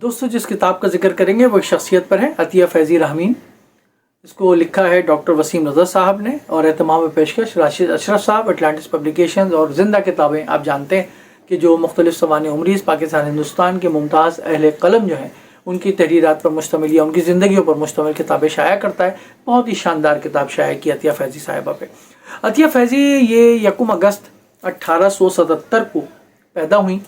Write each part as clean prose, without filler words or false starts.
دوستو جس کتاب کا ذکر کریں گے وہ ایک شخصیت پر ہے، عطیہ فیضی رحمین۔ اس کو لکھا ہے ڈاکٹر وسیم رضا صاحب نے، اور اہتمام پیشکش راشد اشرف صاحب، اٹلانٹس پبلیکیشنز۔ اور زندہ کتابیں آپ جانتے ہیں کہ جو مختلف سوانح عمریز پاکستان ہندوستان کے ممتاز اہل قلم جو ہیں ان کی تحریرات پر مشتمل یا ان کی زندگیوں پر مشتمل کتابیں شائع کرتا ہے۔ بہت ہی شاندار کتاب شائع کی عطیہ فیضی صاحبہ پہ۔ عطیہ فیضی یہ 1 اگست 1877 کو پیدا ہوئیں،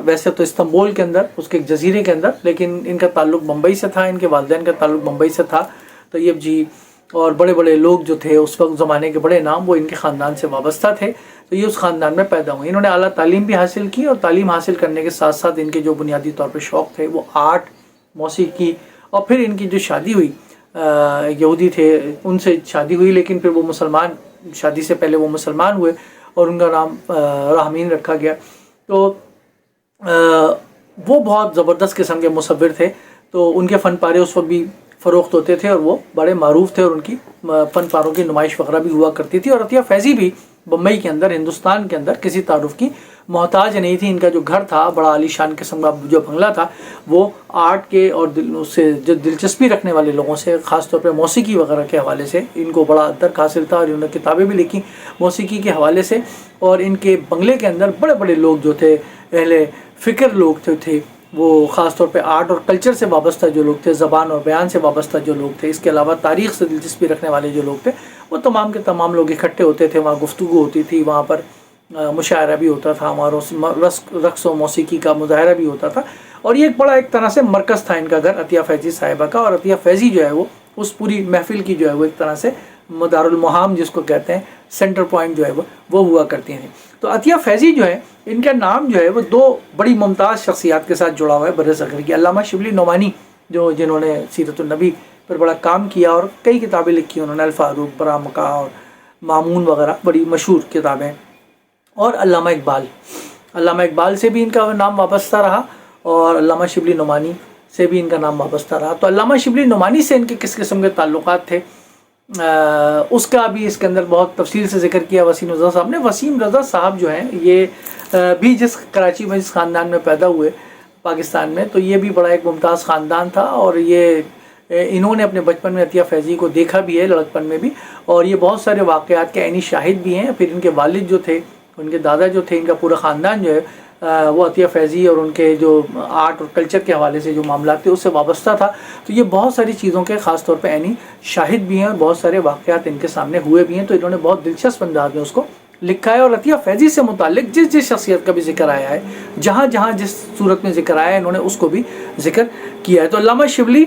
ویسے تو استنبول کے اندر، اس کے ایک جزیرے کے اندر، لیکن ان کا تعلق بمبئی سے تھا، ان کے والدین کا تعلق بمبئی سے تھا۔ طیب جی اور بڑے بڑے لوگ جو تھے اس وقت زمانے کے بڑے نام، وہ ان کے خاندان سے وابستہ تھے، تو یہ اس خاندان میں پیدا ہوئے۔ انہوں نے اعلیٰ تعلیم بھی حاصل کی، اور تعلیم حاصل کرنے کے ساتھ ساتھ ان کے جو بنیادی طور پہ شوق تھے وہ آرٹ، موسیقی، اور پھر ان کی جو شادی ہوئی، یہودی تھے ان سے شادی ہوئی، لیکن پھر وہ مسلمان، شادی سے پہلے وہ مسلمان ہوئے اور ان کا نام رحمین رکھا گیا۔ تو وہ بہت زبردست قسم کے مصور تھے، تو ان کے فن پارے اس وقت بھی فروخت ہوتے تھے اور وہ بڑے معروف تھے، اور ان کی فن پاروں کی نمائش وغیرہ بھی ہوا کرتی تھی۔ اور عطیہ فیضی بھی بمبئی کے اندر، ہندوستان کے اندر کسی تعارف کی محتاج نہیں تھی۔ ان کا جو گھر تھا بڑا عالی شان قسم کا جو بنگلہ تھا، وہ آرٹ کے اور اس سے جو دلچسپی رکھنے والے لوگوں سے، خاص طور پہ موسیقی وغیرہ کے حوالے سے ان کو بڑا درک حاصل تھا، اور انہوں نے کتابیں بھی لکھی موسیقی کے حوالے سے۔ اور ان کے بنگلے کے اندر بڑے بڑے لوگ جو تھے، اہل فکر لوگ تھے، وہ خاص طور پہ آرٹ اور کلچر سے وابستہ جو لوگ تھے، زبان اور بیان سے وابستہ جو لوگ تھے، اس کے علاوہ تاریخ سے دلچسپی رکھنے والے جو لوگ تھے، وہ تمام کے تمام لوگ اکٹھے ہوتے تھے۔ وہاں گفتگو ہوتی تھی، وہاں پر مشاعرہ بھی ہوتا تھا، ہمارا رقص و موسیقی کا مظاہرہ بھی ہوتا تھا، اور یہ ایک طرح سے مرکز تھا ان کا گھر عطیہ فیضی صاحبہ کا۔ اور عطیہ فیضی جو ہے وہ اس پوری محفل کی جو ہے وہ ایک طرح سے مدار المہام جس کو کہتے ہیں، سینٹر پوائنٹ جو ہے وہ ہوا کرتی ہیں۔ تو عطیہ فیضی جو ہے، ان کا نام جو ہے وہ 2 بڑی ممتاز شخصیات کے ساتھ جڑا ہوا ہے بر صغیر کی۔ علامہ شبلی نعمانی جنہوں نے سیرت النبی پر بڑا کام کیا اور کئی کتابیں لکھی انہوں نے، الفاروق، برامکا اور مامون وغیرہ بڑی مشہور کتابیں۔ اور علامہ اقبال سے بھی ان کا نام وابستہ رہا، اور علامہ شبلی نعمانی سے بھی ان کا نام وابستہ رہا۔ تو علامہ شبلی نعمانی سے ان کے کس قسم کے تعلقات تھے، اس کا بھی اس کے اندر بہت تفصیل سے ذکر کیا وسیم رضا صاحب نے۔ وسیم رضا صاحب جو ہیں یہ بھی جس کراچی میں جس خاندان میں پیدا ہوئے پاکستان میں، تو یہ بھی بڑا ایک ممتاز خاندان تھا، اور یہ انہوں نے اپنے بچپن میں عطیہ فیضی کو دیکھا بھی ہے، لڑکپن میں بھی، اور یہ بہت سارے واقعات کے عینی شاہد بھی ہیں۔ پھر ان کے والد جو تھے، ان کے دادا جو تھے، ان کا پورا خاندان جو ہے وہ عطیہ فیضی اور ان کے جو آرٹ اور کلچر کے حوالے سے جو معاملات تھے اس سے وابستہ تھا، تو یہ بہت ساری چیزوں کے خاص طور پہ عینی شاہد بھی ہیں، اور بہت سارے واقعات ان کے سامنے ہوئے بھی ہیں، تو انہوں نے بہت دلچسپ انداز میں اس کو لکھا ہے۔ اور عطیہ فیضی سے متعلق جس شخصیت کا بھی ذکر آیا ہے، جہاں جس صورت میں ذکر آیا ہے، انہوں نے اس کو بھی ذکر کیا ہے۔ تو علامہ شبلی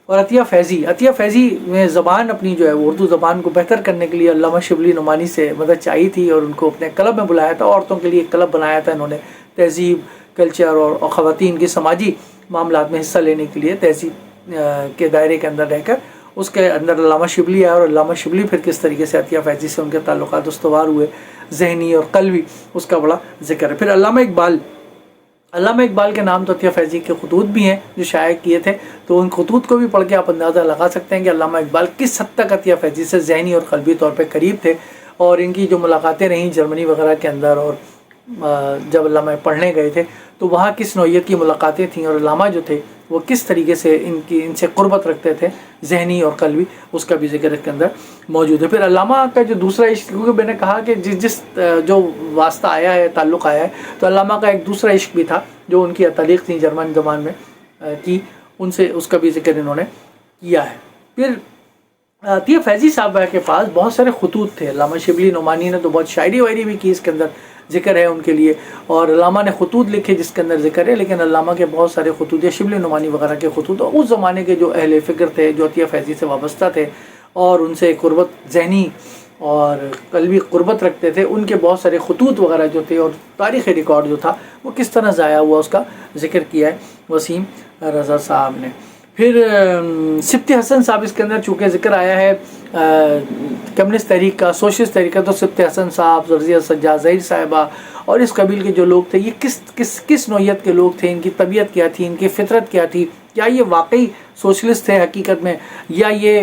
اور عطیہ فیضی میں زبان اپنی جو ہے وہ اردو زبان کو بہتر کرنے کے لیے علامہ شبلی نعمانی سے مدد چاہی تھی، اور ان کو اپنے کلب میں بلایا تھا، عورتوں کے لیے ایک کلب بنایا تھا انہوں نے، تہذیب، کلچر اور خواتین کی سماجی معاملات میں حصہ لینے کے لیے، تہذیب کے دائرے کے اندر رہ کر اس کے اندر علامہ شبلی آیا، اور علامہ شبلی پھر کس طریقے سے عطیہ فیضی سے ان کے تعلقات استوار ہوئے، ذہنی اور قلبی، اس کا بڑا ذکر ہے۔ پھر علامہ اقبال کے نام تو عطیہ فیضی کے خطوط بھی ہیں جو شائع کیے تھے، تو ان خطوط کو بھی پڑھ کے آپ اندازہ لگا سکتے ہیں کہ علامہ اقبال کس حد تک عطیہ فیضی سے ذہنی اور قلبی طور پہ قریب تھے۔ اور ان کی جو ملاقاتیں رہیں جرمنی وغیرہ کے اندر، اور جب علامہ پڑھنے گئے تھے تو وہاں کس نوعیت کی ملاقاتیں تھیں، اور علامہ جو تھے وہ کس طریقے سے ان سے قربت رکھتے تھے ذہنی اور قلبی، اس کا بھی ذکر اس کے اندر موجود ہے۔ پھر علامہ کا جو دوسرا عشق، کیونکہ میں نے کہا کہ جس جو واسطہ آیا ہے، تعلق آیا ہے، تو علامہ کا ایک دوسرا عشق بھی تھا جو ان کی تعلیق تھی جرمن زبان میں کی، ان سے اس کا بھی ذکر انہوں نے کیا ہے۔ پھر عطیہ فیضی صاحبہ کے پاس بہت سارے خطوط تھے۔ علامہ شبلی نعمانی نے تو بہت شاعری واعری بھی کی، اس کے اندر ذکر ہے ان کے لیے، اور علامہ نے خطوط لکھے جس کے اندر ذکر ہے، لیکن علامہ کے بہت سارے خطوط یا شبلی نعمانی وغیرہ کے خطوط اس زمانے کے جو اہل فکر تھے، جو عطیہ فیضی سے وابستہ تھے اور ان سے قربت، ذہنی اور قلبی قربت رکھتے تھے، ان کے بہت سارے خطوط وغیرہ جو تھے اور تاریخی ریکارڈ جو تھا وہ کس طرح ضائع ہوا، اس کا ذکر کیا ہے وسیم رضا صاحب نے۔ پھر سبط حسن صاحب، اس کے اندر چونکہ ذکر آیا ہے کمیونسٹ تحریک کا، سوشلسٹ تحریک کا، تو سبط حسن صاحب، رضیہ سجاد ظہیر صاحبہ اور اس قبیل کے جو لوگ تھے، یہ کس نوعیت کے لوگ تھے، ان کی طبیعت کیا تھی، ان کی فطرت کیا تھی، کیا یہ واقعی سوشلسٹ تھے حقیقت میں، یا یہ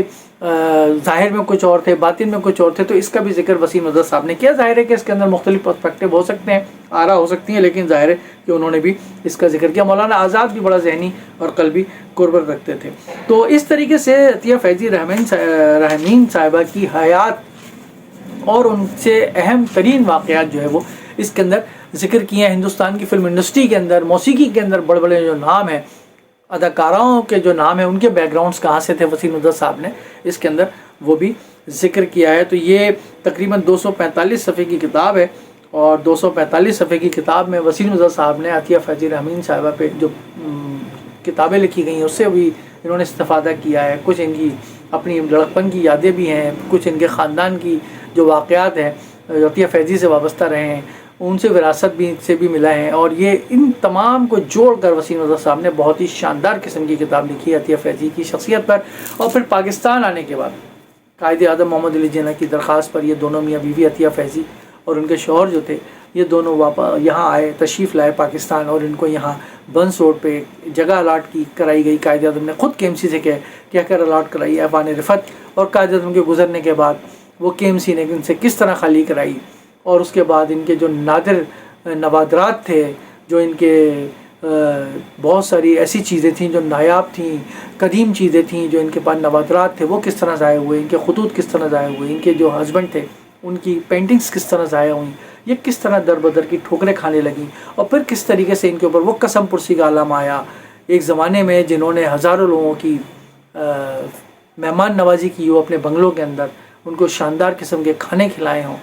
ظاہر میں کچھ اور تھے، باطن میں کچھ اور تھے، تو اس کا بھی ذکر وسیم ندوہ صاحب نے کیا۔ ظاہر ہے کہ اس کے اندر مختلف پرسپیکٹو ہو سکتے ہیں، آرا ہو سکتی ہیں، لیکن ظاہر ہے کہ انہوں نے بھی اس کا ذکر کیا۔ مولانا آزاد بھی بڑا ذہنی اور قلبی قربت رکھتے تھے۔ تو اس طریقے سے عطیہ فیضی رحمین صاحبہ کی حیات اور ان سے اہم ترین واقعات جو ہے وہ اس کے اندر ذکر کیے ہیں۔ ہندوستان کی فلم انڈسٹری کے اندر، موسیقی کے اندر بڑے بڑے جو نام ہیں، اداکاراؤں کے جو نام ہیں، ان کے بیک گراؤنڈز کہاں سے تھے، وسیم ندوہ صاحب نے اس کے اندر وہ بھی ذکر کیا ہے۔ تو یہ تقریباً 245 صفحے کی کتاب ہے، اور 245 صفحے کی کتاب میں وسیم ندوہ صاحب نے عطیہ فیضی رحمین صاحبہ پہ جو کتابیں لکھی گئی ہیں اس سے بھی انہوں نے استفادہ کیا ہے۔ کچھ ان کی اپنی لڑکپن کی یادیں بھی ہیں، کچھ ان کے خاندان کی جو واقعات ہیں جو عطیہ فیضی سے وابستہ رہے ہیں، ان سے وراثت بھی سے بھی ملا ہے، اور یہ ان تمام کو جوڑ کر وسیم ندوہ صاحب نے بہت ہی شاندار قسم کی کتاب لکھی ہے عطیہ فیضی کی شخصیت پر۔ اور پھر پاکستان آنے کے بعد قائد اعظم محمد علی جناح کی درخواست پر یہ دونوں میاں بیوی عطیہ فیضی اور ان کے شوہر جو تھے، یہ دونوں یہاں آئے، تشریف لائے پاکستان، اور ان کو یہاں بنس روڈ پہ جگہ الاٹ کرائی گئی۔ قائد اعظم نے خود KMC سے کہہ کر الاٹ کرائی ایوان رفت، اور قائد اعظم کے گزرنے کے بعد وہ KMC نے ان سے کس طرح خالی کرائی، اور اس کے بعد ان کے جو نادر نوادرات تھے، جو ان کے بہت ساری ایسی چیزیں تھیں جو نایاب تھیں، قدیم چیزیں تھیں، جو ان کے پاس نوادرات تھے، وہ کس طرح ضائع ہوئے، ان کے خطوط کس طرح ضائع ہوئے، ان کے جو ہسبینڈ تھے ان کی پینٹنگز کس طرح ضائع ہوئیں، یہ کس طرح در بدر کی ٹھوکریں کھانے لگیں، اور پھر کس طریقے سے ان کے اوپر وہ قسم پرسی کا عالم آیا ایک زمانے میں جنہوں نے ہزاروں لوگوں کی مہمان نوازی کی ہو اپنے بنگلوں کے اندر، ان کو شاندار قسم کے کھانے کھلائے ہوں۔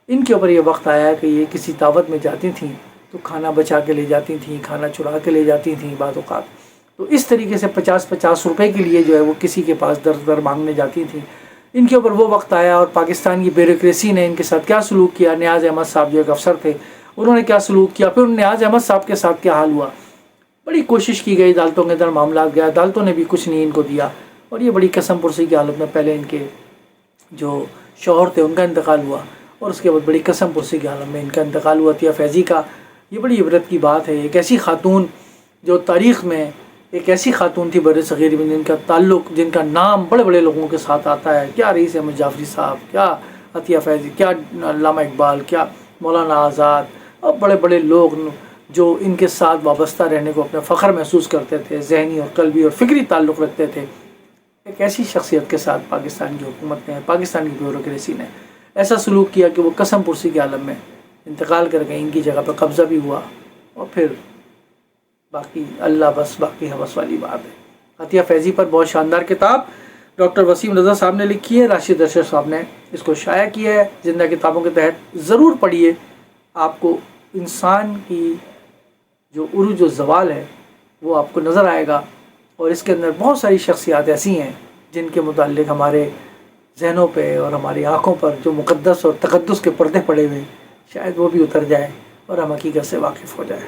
ان کے اوپر یہ وقت آیا کہ یہ کسی دعوت میں جاتی تھیں تو کھانا بچا کے لے جاتی تھیں، کھانا چرا کے لے جاتی تھیں بعض اوقات، تو اس طریقے سے 50 روپے کے لیے جو ہے وہ کسی کے پاس در مانگنے جاتی تھیں۔ ان کے اوپر وہ وقت آیا، اور پاکستان کی بیوروکریسی نے ان کے ساتھ کیا سلوک کیا۔ نیاز احمد صاحب جو ایک افسر تھے، انہوں نے کیا سلوک کیا، پھر نیاز احمد صاحب کے ساتھ کیا حال ہوا۔ بڑی کوشش کی گئی، عدالتوں کے اندر معاملات گیا، عدالتوں نے بھی کچھ نہیں ان کو دیا، اور یہ بڑی قسم پرسی کی حالت میں پہلے ان کے جو شوہر تھے ان کا انتقال ہوا، اور اس کے بعد بڑی قسم پرسی کی حالت میں ان کا انتقال ہوا عطیہ فیضی کا۔ یہ بڑی عبرت کی بات ہے، ایک ایسی خاتون جو تاریخ میں ایک ایسی خاتون تھی بر صغیر میں جن کا تعلق، جن کا نام بڑے بڑے لوگوں کے ساتھ آتا ہے، کیا رئیس احمد جعفری صاحب، کیا عطیہ فیضی، کیا علامہ اقبال، کیا مولانا آزاد، اور بڑے بڑے لوگ جو ان کے ساتھ وابستہ رہنے کو اپنا فخر محسوس کرتے تھے، ذہنی اور قلبی اور فکری تعلق رکھتے تھے۔ ایک ایسی شخصیت کے ساتھ پاکستان کی حکومت نے، پاکستان کی بیوروکریسی نے ایسا سلوک کیا کہ وہ قسم پرسی کے عالم میں انتقال کر گئے، ان کی جگہ پہ قبضہ بھی ہوا، اور پھر باقی اللہ بس باقی حوث والی بات ہے۔ عطیہ فیضی پر بہت شاندار کتاب ڈاکٹر وسیم رضا صاحب نے لکھی ہے، راشد ارشد صاحب نے اس کو شائع کیا ہے زندہ کتابوں کے تحت۔ ضرور پڑھیے، آپ کو انسان کی جو عروج و زوال ہے وہ آپ کو نظر آئے گا، اور اس کے اندر بہت ساری شخصیات ایسی ہیں جن کے متعلق ہمارے ذہنوں پہ اور ہماری آنکھوں پر جو مقدس اور تقدس کے پردے پڑے ہوئے، شاید وہ بھی اتر جائے اور ہم حقیقت سے واقف ہو جائیں۔